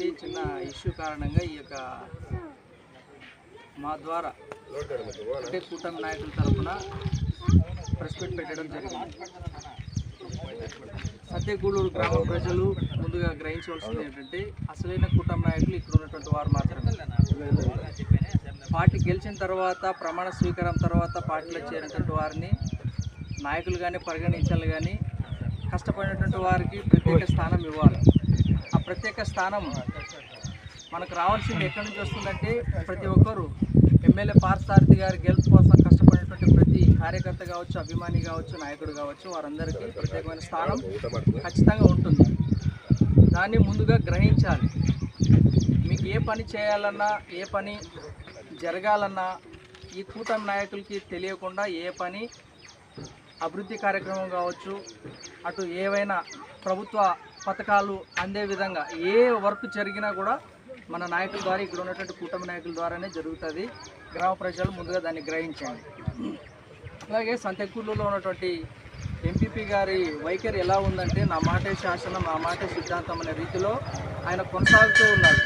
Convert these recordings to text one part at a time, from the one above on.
జరిగినటువంటి చిన్న ఇష్యూ కారణంగా ఈ యొక్క మా ద్వారా అంటే కూటమి నాయకుల తరఫున ప్రెస్ మీట్ పెట్టడం జరిగింది. సత్యగూడూరు గ్రామ ప్రజలు ముందుగా గ్రహించవలసింది ఏంటంటే అసలైన కూటమి నాయకులు ఇక్కడ ఉన్నటువంటి వారు మాత్రమే. పార్టీ గెలిచిన తర్వాత ప్రమాణ స్వీకారం తర్వాత పార్టీలో చేరినటువంటి వారిని నాయకులుగానే పరిగణించాలి, కానీ కష్టపడినటువంటి వారికి ప్రత్యేక స్థానం ఇవ్వాలి. ఆ ప్రత్యేక స్థానం మనకు రావాల్సింది ఎక్కడి నుంచి వస్తుందంటే ప్రతి ఒక్కరూ ఎమ్మెల్యే పార్థసారథి గారి గెలుపు కోసం కష్టపడినటువంటి ప్రతి కార్యకర్త కావచ్చు, అభిమాని కావచ్చు, నాయకుడు కావచ్చు, వారందరికీ ప్రత్యేకమైన స్థానం ఖచ్చితంగా ఉంటుంది. దాన్ని ముందుగా గ్రహించాలి. మీకు ఏ పని చేయాలన్నా, ఏ పని జరగాలన్నా ఈ కూటమి నాయకులకి తెలియకుండా ఏ పని అభివృద్ధి కార్యక్రమం కావచ్చు, అటు ఏవైనా ప్రభుత్వ పథకాలు అందే విధంగా ఏ వర్క్ జరిగినా కూడా మన నాయకుల ద్వారా, ఇక్కడ ఉన్నటువంటి కూటమి నాయకుల ద్వారానే జరుగుతుంది. గ్రామ ప్రజలు ముందుగా దాన్ని గ్రహించండి. అలాగే సంతెక్కూరులో ఉన్నటువంటి ఎంపీపీ గారి వైఖరి ఎలా ఉందంటే నా మాటే శాసనం, నా మాటే సిద్ధాంతం అనే రీతిలో ఆయన కొనసాగుతూ ఉన్నారు.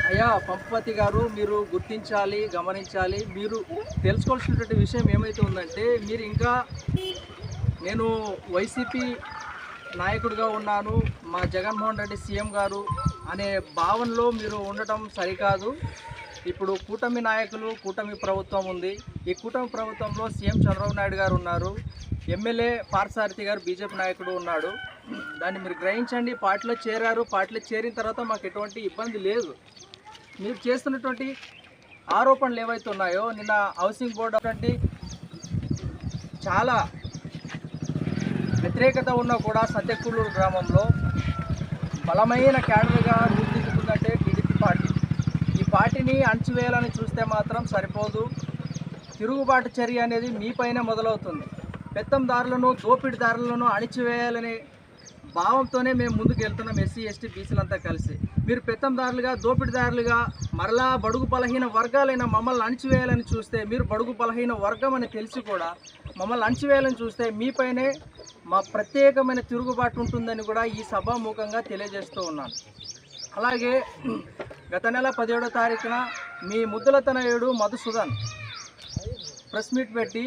అయ్యా పంపపతి గారు, మీరు గుర్తించాలి, గమనించాలి. మీరు తెలుసుకోవాల్సినటువంటి విషయం ఏమైతే ఉందంటే, మీరు ఇంకా నేను వైసీపీ నాయకుడిగా ఉన్నాను, మా జగన్మోహన్ రెడ్డి సీఎం గారు అనే భావనలో మీరు ఉండటం సరికాదు. ఇప్పుడు కూటమి నాయకులు, కూటమి ప్రభుత్వం ఉంది. ఈ కూటమి ప్రభుత్వంలో సీఎం చంద్రబాబు నాయుడు గారు ఉన్నారు, ఎమ్మెల్యే పార్థసారథి గారు బీజేపీ నాయకుడు ఉన్నాడు. దాన్ని మీరు గ్రహించండి. పార్టీలో చేరారు, పార్టీలో చేరిన తర్వాత మాకు ఎటువంటి ఇబ్బంది లేదు. మీరు చేస్తున్నటువంటి ఆరోపణలు ఏవైతే ఉన్నాయో, నిన్న హౌసింగ్ బోర్డు అంటే చాలా వ్యతిరేకత ఉన్నా కూడా సత్యకూడూరు గ్రామంలో బలమైన క్యాడర్గా రూపుదిద్దుకుందంటే టీడీపీ పార్టీ. ఈ పార్టీని అణచివేయాలని చూస్తే మాత్రం సరిపోదు. తిరుగుబాటు చర్య అనేది మీపైన మొదలవుతుంది. పెత్తందారులను, దోపిడీదారులను అణిచివేయాలనే భావంతోనే మేము ముందుకు వెళ్తున్నాం, ఎస్సీ ఎస్టీ బీసీలంతా కలిసి. మీరు పెత్తందారులుగా, దోపిడీదారులుగా మరలా బడుగు బలహీన వర్గాలైన మమ్మల్ని అణిచివేయాలని చూస్తే, మీరు బడుగు బలహీన వర్గం అని తెలిసి కూడా మమ్మల్ని అణిచివేయాలని చూస్తే మీపైనే మా ప్రత్యేకమైన తిరుగుబాటు ఉంటుందని కూడా ఈ సభాముఖంగా తెలియజేస్తూ ఉన్నాను. అలాగే గత నెల 17వ తారీఖున మీ ముద్దుల తనయుడు మధుసూదన్ ప్రెస్ మీట్ పెట్టి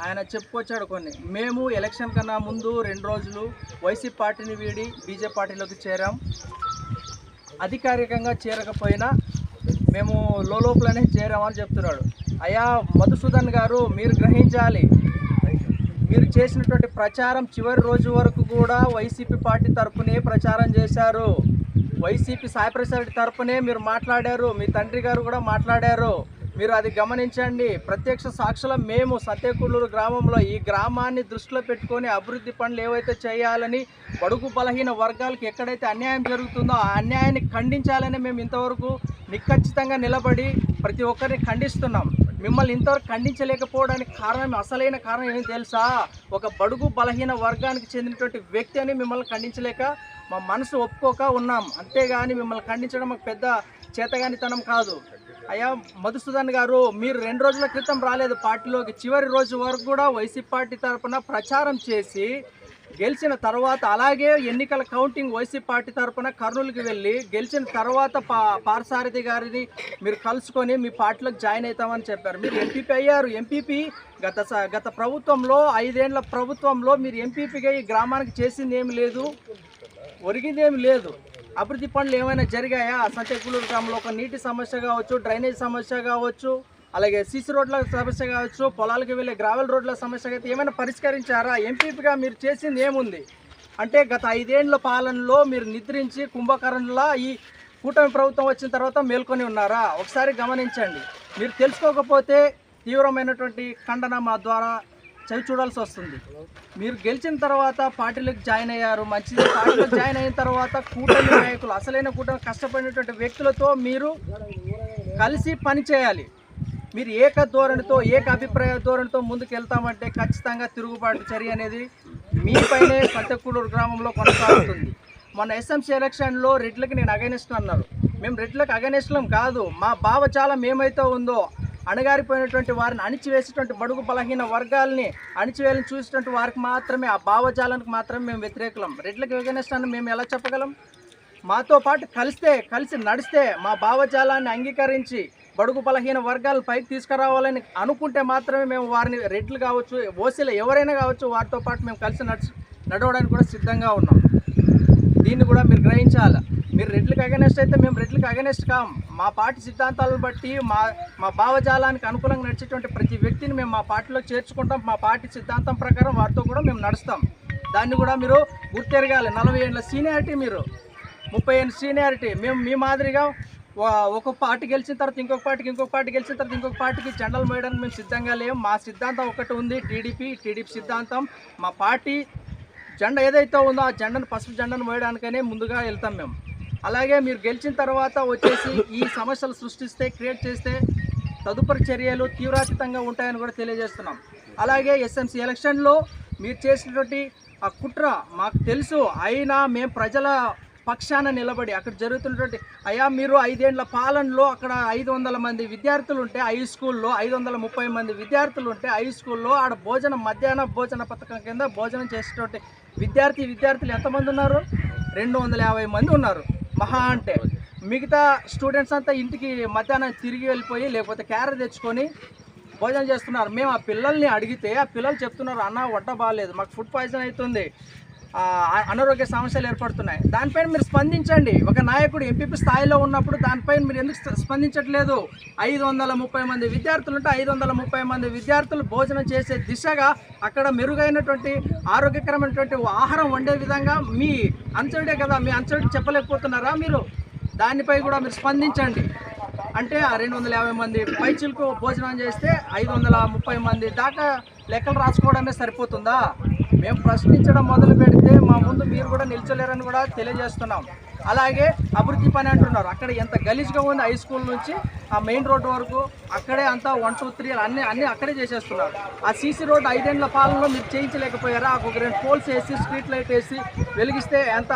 ఆయన చెప్పుకొచ్చాడు కొన్ని. మేము ఎలక్షన్ కన్నా ముందు 2 రోజులు వైసీపీ పార్టీని వీడి బీజేపీ పార్టీలోకి చేరాం. అధికారికంగా చేరకపోయినా మేము లోపలనే చేరామని చెప్తున్నాడు. అయ్యా మధుసూదన్ గారు, మీరు గ్రహించాలి. మీరు చేసినటువంటి ప్రచారం చివరి రోజు వరకు కూడా వైసీపీ పార్టీ తరపునే ప్రచారం చేశారు. వైసీపీ సాయిప్రసాద్ రెడ్డి తరపునే మీరు మాట్లాడారు, మీ తండ్రి గారు కూడా మాట్లాడారు. మీరు అది గమనించండి. ప్రత్యక్ష సాక్షులం మేము. సత్యకూడూరు గ్రామంలో ఈ గ్రామాన్ని దృష్టిలో పెట్టుకొని అభివృద్ధి పనులు ఏవైతే చేయాలని, బడుగు బలహీన వర్గాలకు ఎక్కడైతే అన్యాయం జరుగుతుందో ఆ అన్యాయాన్ని ఖండించాలని మేము ఇంతవరకు నిఖచ్చితంగా నిలబడి ప్రతి ఒక్కరిని ఖండిస్తున్నాం. మిమ్మల్ని ఇంతవరకు ఖండించలేకపోవడానికి కారణం, అసలైన కారణం ఏమి తెలుసా? ఒక బడుగు బలహీన వర్గానికి చెందినటువంటి వ్యక్తి అని మిమ్మల్ని ఖండించలేక మా మనసు ఒప్పుకోక ఉన్నాం. అంతేగాని మిమ్మల్ని ఖండించడం మాకు పెద్ద చేతగానితనం కాదు. అయ్యా మధుసూదన్ గారు, మీరు 2 రోజుల క్రితం రాలేదు పార్టీలోకి. చివరి రోజు వరకు కూడా వైసీపీ పార్టీ తరఫున ప్రచారం చేసి గెలిచిన తర్వాత, అలాగే ఎన్నికల కౌంటింగ్ వైసీపీ పార్టీ తరఫున కర్నూలుకి వెళ్ళి గెలిచిన తర్వాత పార్థసారథి గారిని మీరు కలుసుకొని మీ పార్టీలోకి జాయిన్ అవుతామని చెప్పారు. మీరు ఎంపీపీ అయ్యారు. ఎంపీపీ గత ప్రభుత్వంలో 5 ఏళ్ల ప్రభుత్వంలో మీరు ఎంపీపీగా ఈ గ్రామానికి చేసింది ఏమి లేదు, ఒరిగిందేమి లేదు. అభివృద్ధి పనులు ఏమైనా జరిగాయా? సత్యకూడూరు గ్రామంలో ఒక నీటి సమస్య కావచ్చు, డ్రైనేజ్ సమస్య కావచ్చు, అలాగే సీసీ రోడ్ల సమస్య కావచ్చు, పొలాలకు వెళ్ళే గ్రావెల్ రోడ్ల సమస్య అయితే ఏమైనా పరిష్కరించారా? ఎంపీపీగా మీరు చేసింది ఏముంది అంటే గత 5 ఏళ్ల పాలనలో మీరు నిద్రించి కుంభకర్ణులా ఈ కూటమి ప్రభుత్వం వచ్చిన తర్వాత మేల్కొని ఉన్నారా? ఒకసారి గమనించండి. మీరు తెలుసుకోకపోతే తీవ్రమైనటువంటి ఖండన మా ద్వారా చవి చూడాల్సి వస్తుంది. మీరు గెలిచిన తర్వాత పార్టీలకు జాయిన్ అయ్యారు, మంచిది. పార్టీలకు జాయిన్ అయిన తర్వాత కూటమి నాయకులు, అసలైన కూటమి కష్టపడినటువంటి వ్యక్తులతో మీరు కలిసి పనిచేయాలి. మీరు ఏక ధోరణితో, ఏక అభిప్రాయ ధోరణితో ముందుకు వెళ్తామంటే ఖచ్చితంగా తిరుగుబాటు చర్య అనేది మీపైనే సత్యకూడూరు గ్రామంలో కొనసాగుతుంది. మన ఎస్ఎంసీ ఎలక్షన్లో రెడ్లకి నేను అగైనెస్ట్ అన్నారు. మేము రెడ్లకు అగైనెస్ట్లం కాదు. మా భావజాలం ఏమైతే ఉందో, అణగారిపోయినటువంటి వారిని అణిచివేసేటువంటి బడుగు బలహీన వర్గాల్ని అణిచివేయాలని చూసేటువంటి వారికి మాత్రమే, ఆ భావజాలానికి మాత్రమే మేము వ్యతిరేకులం. రెడ్లకు అగైనెస్ట్ అని మేము ఎలా చెప్పగలం? మాతో పాటు కలిసి నడిస్తే మా భావజాలాన్ని అంగీకరించి బడుగు బలహీన వర్గాలను పైకి తీసుకురావాలని అనుకుంటే మాత్రమే మేము వారిని రెడ్లు కావచ్చు, ఓసీలు ఎవరైనా కావచ్చు, వారితో పాటు మేము కలిసి నడవడానికి కూడా సిద్ధంగా ఉన్నాం. దీన్ని కూడా మీరు గ్రహించాలి. మీరు రెడ్లకు అగెనెస్ట్ అయితే మేము రెడ్లకు అగెనెస్ట్ కాం. మా పార్టీ సిద్ధాంతాలను బట్టి మా భావజాలానికి అనుకూలంగా నడిచేటువంటి ప్రతి వ్యక్తిని మేము మా పార్టీలో చేర్చుకుంటాం. మా పార్టీ సిద్ధాంతం ప్రకారం వారితో కూడా మేము నడుస్తాం. దాన్ని కూడా మీరు గుర్తెరగాలి. 40 ఏళ్ళ సీనియారిటీ, మీరు 30 ఏళ్ళ సీనియారిటీ. మేము మీ మాదిరిగా ఒక పార్టీ గెలిచిన తర్వాత ఇంకొక పార్టీ గెలిచిన తర్వాత ఇంకొక పార్టీకి జెండాలు మోయడానికి మేము సిద్ధంగా లేము. మా సిద్ధాంతం ఒకటి ఉంది, టీడీపీ సిద్ధాంతం. మా పార్టీ జెండా ఏదైతే ఉందో ఆ జెండాను, పసుపు జెండాను మోయడానికనే ముందుగా వెళ్తాం మేము. అలాగే మీరు గెలిచిన తర్వాత వచ్చేసి ఈ సమస్యలు సృష్టిస్తే, క్రియేట్ చేస్తే తదుపరి చర్యలు తీవ్రాతీతంగా ఉంటాయని కూడా తెలియజేస్తున్నాం. అలాగే ఎస్ఎంసీ ఎలక్షన్లో మీరు చేసినటువంటి ఆ కుట్ర మాకు తెలుసు. అయినా మేము ప్రజల పక్షాన నిలబడి అక్కడ జరుగుతున్నటువంటి మీరు 5 ఏళ్ల పాలనలో అక్కడ 500 మంది విద్యార్థులు ఉంటే హై స్కూల్లో 530 మంది విద్యార్థులు ఉంటే హై స్కూల్లో ఆడ మధ్యాహ్న భోజన పథకం కింద భోజనం చేసేటువంటి విద్యార్థులు ఎంతమంది ఉన్నారు? 250 మంది ఉన్నారు మహా అంటే. మిగతా స్టూడెంట్స్ అంతా ఇంటికి మధ్యాహ్నం తిరిగి వెళ్ళిపోయి లేకపోతే క్యారెట్ తెచ్చుకొని భోజనం చేస్తున్నారు. మేము ఆ పిల్లల్ని అడిగితే ఆ పిల్లలు చెప్తున్నారు, అన్న వంట బాగాలేదు, మాకు ఫుడ్ పాయిజన్ అవుతుంది, అనారోగ్య సమస్యలు ఏర్పడుతున్నాయి. దానిపైన మీరు స్పందించండి. ఒక నాయకుడు ఎంపీపీ స్థాయిలో ఉన్నప్పుడు దానిపైన మీరు ఎందుకు స్పందించట్లేదు? 530 మంది విద్యార్థులు ఉంటే 530 మంది విద్యార్థులు భోజనం చేసే దిశగా అక్కడ మెరుగైనటువంటి ఆరోగ్యకరమైనటువంటి ఆహారం వండే విధంగా మీ అంచడే కదా, మీ అంచడి చెప్పలేకపోతున్నారా మీరు? దానిపై కూడా మీరు స్పందించండి. అంటే ఆ 250 మంది పైచిలకు భోజనం చేస్తే 530 మంది దాకా లెక్కలు రాసుకోవడమే సరిపోతుందా? మేము ప్రశ్నించడం మొదలు పెడితే మా ముందు మీరు కూడా నిల్చలేరని కూడా తెలియజేస్తున్నాం. అలాగే అభివృద్ధి పని అంటున్నారు. అక్కడ ఎంత గలీజ్గా ఉంది, హై స్కూల్ నుంచి ఆ మెయిన్ రోడ్డు వరకు అక్కడే అంతా 1, 2, 3 అన్నీ అక్కడే చేసేస్తున్నారు. ఆ సీసీ రోడ్డు 5 ఏళ్ల పాలనలో మీరు చేయించలేకపోయారా? ఒక 2 పోల్స్ వేసి స్ట్రీట్ లైట్ వేసి వెలిగిస్తే ఎంత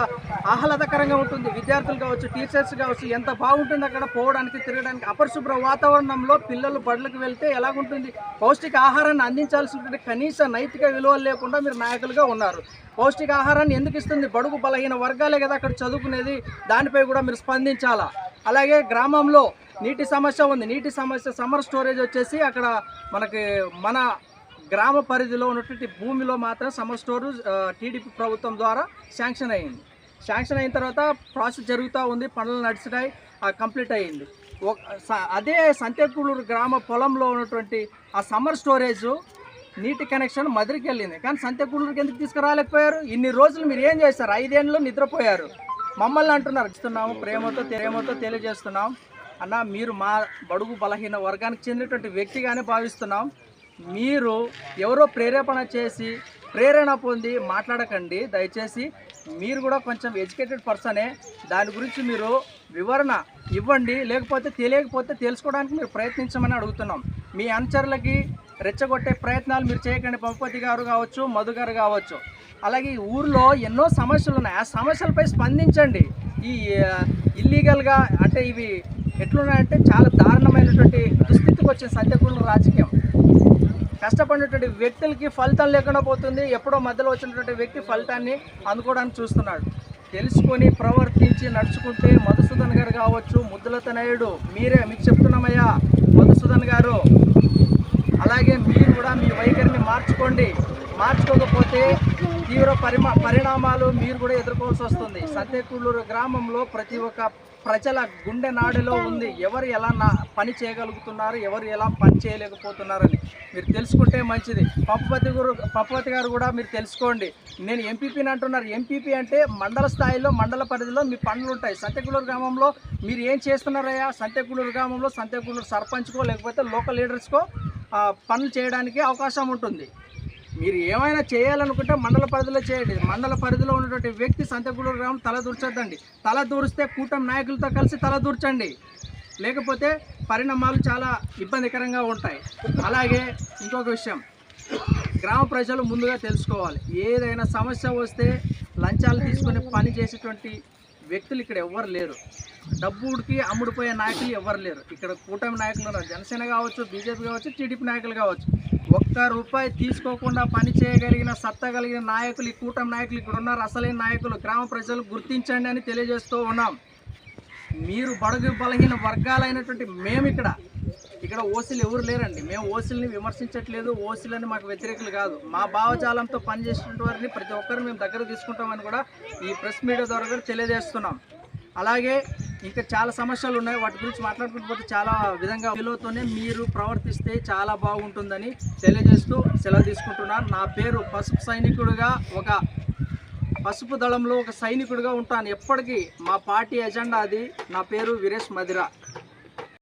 ఆహ్లాదకరంగా ఉంటుంది. విద్యార్థులు కావచ్చు, టీచర్స్ కావచ్చు, ఎంత బాగుంటుంది అక్కడ పోవడానికి, తిరగడానికి. అపరిశుభ్ర వాతావరణంలో పిల్లలు బడులకు వెళ్తే ఎలాగుంటుంది? పౌష్టిక ఆహారాన్ని అందించాల్సినటువంటి కనీస నైతిక విలువలు లేకుండా మీరు నాయకులుగా ఉన్నారు. పౌష్టిక ఆహారాన్ని ఎందుకు ఇస్తుంది? బడుగు బలహీన వర్గాలే కదా అక్కడ చదువుకునేది. దానిపై కూడా మీరు స్పందించాలా. అలాగే గ్రామంలో నీటి సమస్య ఉంది. నీటి సమస్య సమ్మర్ స్టోరేజ్ వచ్చేసి అక్కడ మన గ్రామ పరిధిలో ఉన్నటువంటి భూమిలో మాత్రం సమ్మర్ స్టోరేజ్ టీడీపీ ప్రభుత్వం ద్వారా శాంక్షన్ అయ్యింది. శాంక్షన్ అయిన తర్వాత ప్రాసెస్ జరుగుతూ ఉంది, పనులు నడిచినాయి, కంప్లీట్ అయ్యింది. అదే సంతేకూడూరు గ్రామ పొలంలో ఉన్నటువంటి ఆ సమ్మర్ స్టోరేజ్ నీటి కనెక్షన్ మదిరికి వెళ్ళింది. కానీ సంతేకూడూరుకి ఎందుకు తీసుకురాలేకపోయారు? ఇన్ని రోజులు మీరు ఏం చేశారు? 5 ఏళ్ళు నిద్రపోయారు. మమ్మల్ని అంటున్నారు. ఇస్తున్నాము, ప్రేమతో తెలియజేస్తున్నాం. అన్న, మీరు మా బడుగు బలహీన వర్గానికి చెందినటువంటి వ్యక్తిగానే భావిస్తున్నాం. మీరు ఎవరో ప్రేరణ పొంది మాట్లాడకండి దయచేసి. మీరు కూడా కొంచెం ఎడ్యుకేటెడ్ పర్సనే. దాని గురించి మీరు వివరణ ఇవ్వండి. తెలియకపోతే తెలుసుకోవడానికి మీరు ప్రయత్నించమని అడుగుతున్నాం. మీ అనుచరులకి రెచ్చగొట్టే ప్రయత్నాలు మీరు చేయకండి. పంపతి గారు కావచ్చు, మధు గారు కావచ్చు. అలాగే ఈ ఊర్లో ఎన్నో సమస్యలు ఉన్నాయి. ఆ సమస్యలపై స్పందించండి. ఈ ఇల్లీగల్గా అంటే ఇవి ఎట్లున్నాయంటే చాలా దారుణమైనటువంటి దుస్థితికి వచ్చిన సంతేకూడూరు రాజకీయం. కష్టపడినటువంటి వ్యక్తులకి ఫలితం లేకుండా పోతుంది. ఎప్పుడో మధ్యలో వచ్చినటువంటి వ్యక్తి ఫలితాన్ని అందుకోవడానికి చూస్తున్నాడు. తెలుసుకొని ప్రవర్తించి నడుచుకుంటే మధుసూదన్ గారు కావచ్చు, ముద్దులత నాయుడు, మీకు చెప్తున్నామయ్యా మధుసూదన్ గారు, అలాగే మీరు కూడా మీ వైఖరిని మార్చుకోకపోతే తీవ్ర పరిణామాలు మీరు కూడా ఎదుర్కోవాల్సి వస్తుంది. సంతేకూడూరు గ్రామంలో ప్రతి ఒక్క ప్రజల గుండె నాడిలో ఉంది ఎవరు ఎలా పని చేయగలుగుతున్నారు, ఎవరు ఎలా పని చేయలేకపోతున్నారని మీరు తెలుసుకుంటే మంచిది. పంపవతి గారు కూడా మీరు తెలుసుకోండి. నేను ఎంపీపీని అంటున్నారు. ఎంపీపీ అంటే మండల స్థాయిలో, మండల పరిధిలో మీ పనులు ఉంటాయి. సంతేకూడూరు గ్రామంలో మీరు ఏం చేస్తున్నారయ్యా? సంతేకూడూరు గ్రామంలో సంతేకూడూరు సర్పంచ్కో లేకపోతే లోకల్ లీడర్స్కో పనులు చేయడానికి అవకాశం ఉంటుంది. మీరు ఏమైనా చేయాలనుకుంటే మండల పరిధిలో చేయండి. మండల పరిధిలో ఉన్నటువంటి వ్యక్తి సంతేకూడూరు గ్రామం తలదూర్చొద్దండి. తలదూరిస్తే కూటమి నాయకులతో కలిసి తలదూర్చండి. లేకపోతే పరిణామాలు చాలా ఇబ్బందికరంగా ఉంటాయి. అలాగే ఇంకొక విషయం, గ్రామ ప్రజలు ముందుగా తెలుసుకోవాలి. ఏదైనా సమస్య వస్తే లంచాలు తీసుకొని పని చేసేటువంటి వ్యక్తులు ఇక్కడ ఎవ్వరు లేరు. డబ్బుడికి అమ్ముడుపోయే నాయకులు ఎవ్వరు లేరు. ఇక్కడ కూటమి నాయకులు ఉన్నారు. జనసేన కావచ్చు, బీజేపీ కావచ్చు, టీడీపీ నాయకులు కావచ్చు. ఒక్క రూపాయి తీసుకోకుండా పని చేయగలిగిన సత్తా కలిగిన నాయకులు, ఈ కూటమి నాయకులు ఇక్కడ ఉన్నారు. అసలైన నాయకులు గ్రామ ప్రజలు గుర్తించండి అని తెలియజేస్తూ ఉన్నాం. మీరు బడుగు బలహీన వర్గాలైనటువంటి మేము ఇక్కడ ఓసీలు ఎవరు లేరండి. మేము ఓసీలని విమర్శించట్లేదు, ఓసీలని మాకు వ్యతిరేకులు కాదు. మా భావజాలంతో పనిచేసిన వారిని ప్రతి ఒక్కరిని మేము దగ్గర తీసుకుంటామని కూడా ఈ ప్రెస్ మీడియా ద్వారా కూడా తెలియజేస్తున్నాం. అలాగే ఇంకా చాలా సమస్యలు ఉన్నాయి, వాటి గురించి మాట్లాడుకుంటూ చాలా విధంగా విలువతోనే మీరు ప్రవర్తిస్తే చాలా బాగుంటుందని తెలియజేస్తూ సెలవు తీసుకుంటున్నాను. నా పేరు పసుపు సైనికుడిగా, ఒక పసుపు దళంలో ఒక సైనికుడిగా ఉంటాను ఎప్పటికీ. మా పార్టీ ఎజెండా అది. నా పేరు వీరేష్ మదిరా.